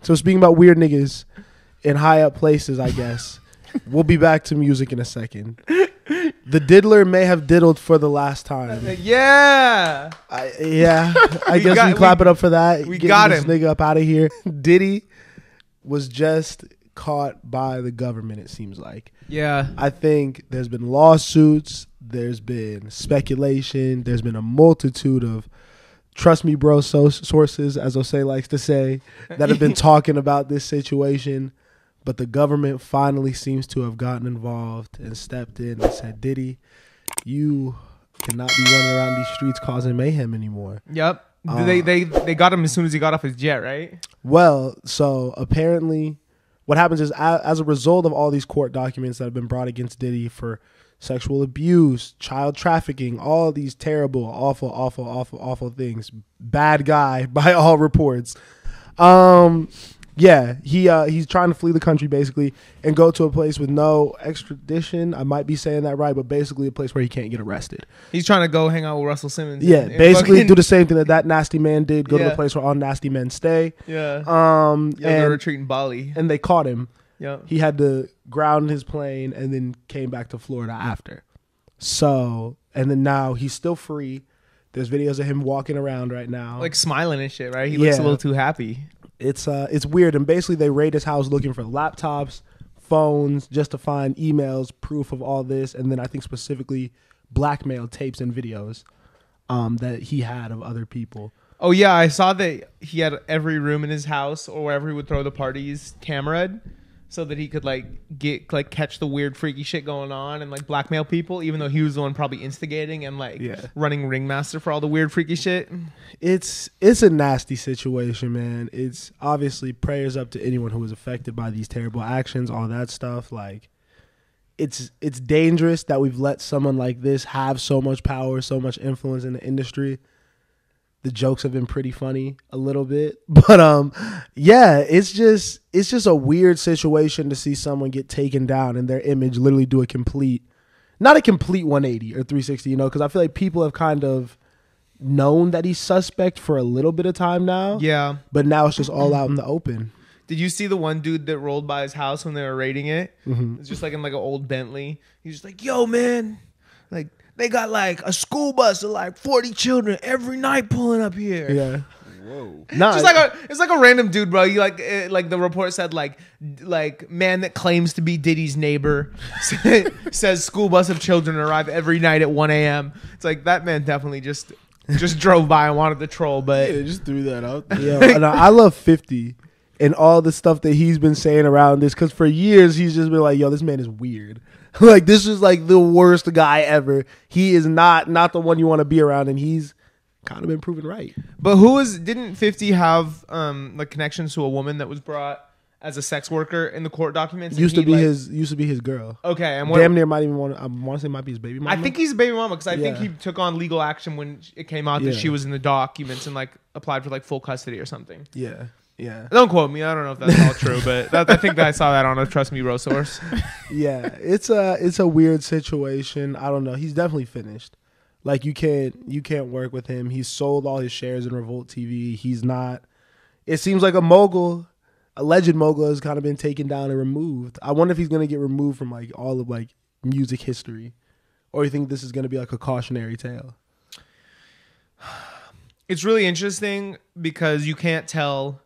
So speaking about weird niggas in high up places, I guess we'll be back to music in a second. The diddler may have diddled for the last time. Yeah. I guess we clap it up for that. We got this him. nigga up out of here. Diddy was just caught by the government, it seems like. Yeah. I think there's been lawsuits. There's been speculation. There's been a multitude of trust me, bro, sources, as Jose likes to say, that have been talking about this situation. But the government finally seems to have gotten involved and stepped in and said, Diddy, you cannot be running around these streets causing mayhem anymore. Yep. They got him as soon as he got off his jet, right? Well, so apparently what happens is as a result of all these court documents that have been brought against Diddy for sexual abuse, child trafficking, all these terrible, awful things. Bad guy by all reports. Yeah, he's trying to flee the country basically and go to a place with no extradition. I might be saying that right, but basically a place where he can't get arrested. He's trying to go hang out with Russell Simmons. Yeah, and basically do the same thing that nasty man did. Go to the place where all nasty men stay. Yeah. And they're retreating Bali. And they caught him. Yeah. He had to ground his plane and then came back to Florida after. So, and then now he's still free. There's videos of him walking around right now. Like smiling and shit, right? He looks a little too happy. It's weird. And basically they raid his house looking for laptops, phones, just to find emails, proof of all this. And then I think specifically blackmail tapes and videos that he had of other people. Oh, yeah. I saw that he had every room in his house or wherever he would throw the parties cameraed so that he could catch the weird freaky shit going on and like blackmail people, even though he was the one probably instigating and running ringmaster for all the weird freaky shit. It's a nasty situation, man. It's obviously prayers up to anyone who was affected by these terrible actions, all that stuff. Like it's dangerous that we've let someone like this have so much power, so much influence in the industry. The jokes have been pretty funny a little bit, but yeah, it's just a weird situation to see someone get taken down and their image literally do not a complete 180 or 360, you know, because I feel like people have kind of known that he's suspect for a little bit of time now. Yeah, but now it's just all out in the open. Did you see the one dude that rolled by his house when they were raiding it? Mm-hmm. It's just like in like an old Bentley. He's just like, "Yo, man, like." They got like a school bus of like 40 children every night pulling up here. Yeah. Whoa. Nah, it's like a random dude, bro. You like the report said like man that claims to be Diddy's neighbor says school bus of children arrive every night at 1 a.m. It's like that man definitely just drove by and wanted to troll, but yeah, just threw that out there. Yeah, and I love 50 and all the stuff that he's been saying around this, because for years he's just been like, yo, this man is weird. Like, this is like the worst guy ever. He is not the one you want to be around, and he's kind of been proven right. But didn't 50 have like connections to a woman that was brought as a sex worker in the court documents? Used to be his girl. Okay, and damn near might even I want to say might be his baby mama. I think he's baby mama because I think he took on legal action when it came out that she was in the documents and like applied for like full custody or something. Yeah. Yeah. Don't quote me. I don't know if that's all true, but I think that I saw that on a Trust Me Bro source. Yeah, it's a weird situation. I don't know. He's definitely finished. Like you can't work with him. He's sold all his shares in Revolt TV. He's not. It seems like a alleged mogul has kind of been taken down and removed. I wonder if he's gonna get removed from like all of like music history, or you think this is gonna be like a cautionary tale? It's really interesting because you can't tell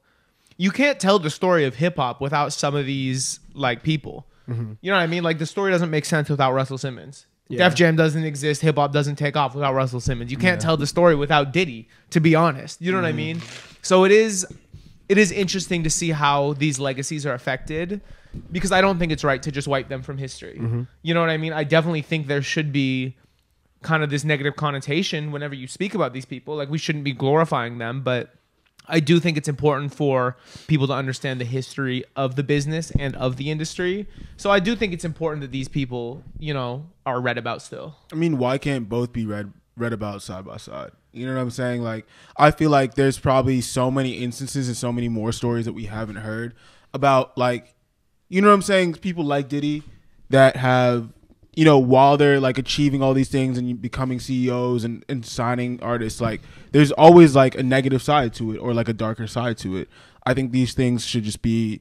the story of hip hop without some of these like people. Mm-hmm. You know what I mean? Like the story doesn't make sense without Russell Simmons. Yeah. Def Jam doesn't exist. Hip hop doesn't take off without Russell Simmons. You can't tell the story without Diddy, to be honest. You know what I mean? So it is interesting to see how these legacies are affected, because I don't think it's right to just wipe them from history. Mm-hmm. You know what I mean? I definitely think there should be kind of this negative connotation whenever you speak about these people. Like we shouldn't be glorifying them, but I do think it's important for people to understand the history of the business and of the industry. So I do think it's important that these people, you know, are read about still. I mean, why can't both be read about side by side? You know what I'm saying? Like, I feel like there's probably so many instances and so many more stories that we haven't heard about, like, you know what I'm saying? People like Diddy that have you know, while they're like achieving all these things and becoming CEOs and signing artists, like there's always like a negative side to it or like a darker side to it. I think these things should just be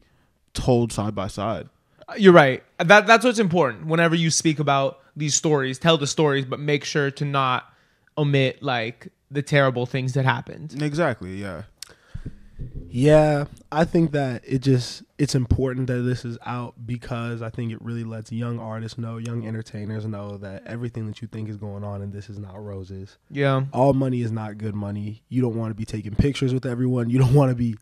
told side by side. You're right. That's what's important. Whenever you speak about these stories, tell the stories, but make sure to not omit like the terrible things that happened. Exactly. Yeah. Yeah, I think that it's important that this is out because I think it really lets young artists know, young entertainers know that everything that you think is going on and this is not roses. Yeah. All money is not good money. You don't want to be taking pictures with everyone. You don't want to be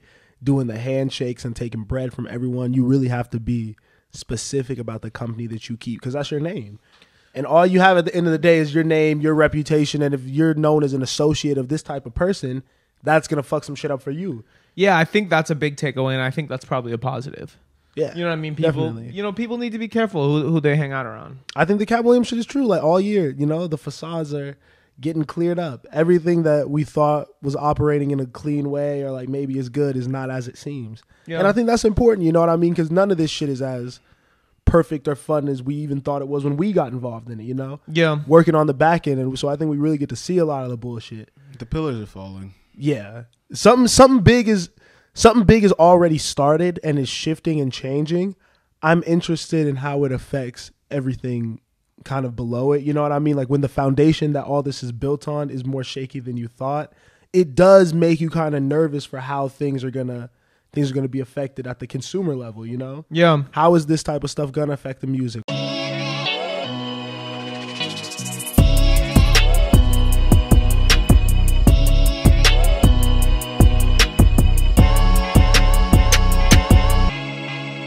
doing the handshakes and taking bread from everyone. You really have to be specific about the company that you keep because that's your name. And all you have at the end of the day is your name, your reputation, and if you're known as an associate of this type of person, that's going to fuck some shit up for you. Yeah, I think that's a big takeaway, and I think that's probably a positive. Yeah. You know what I mean? People, definitely. you know, people need to be careful who they hang out around. I think the Cat Williams shit is true. Like all year, you know, the facades are getting cleared up. Everything that we thought was operating in a clean way or like maybe is good is not as it seems. Yeah. And I think that's important, you know what I mean? Because none of this shit is as perfect or fun as we even thought it was when we got involved in it, you know? Yeah. Working on the back end. And so I think we really get to see a lot of the bullshit. The pillars are falling. Yeah. Something big is already started and is shifting and changing. I'm interested in how it affects everything kind of below it. You know what I mean? Like when the foundation that all this is built on is more shaky than you thought, it does make you kind of nervous for how things are gonna be affected at the consumer level, you know? Yeah. How is this type of stuff gonna affect the music?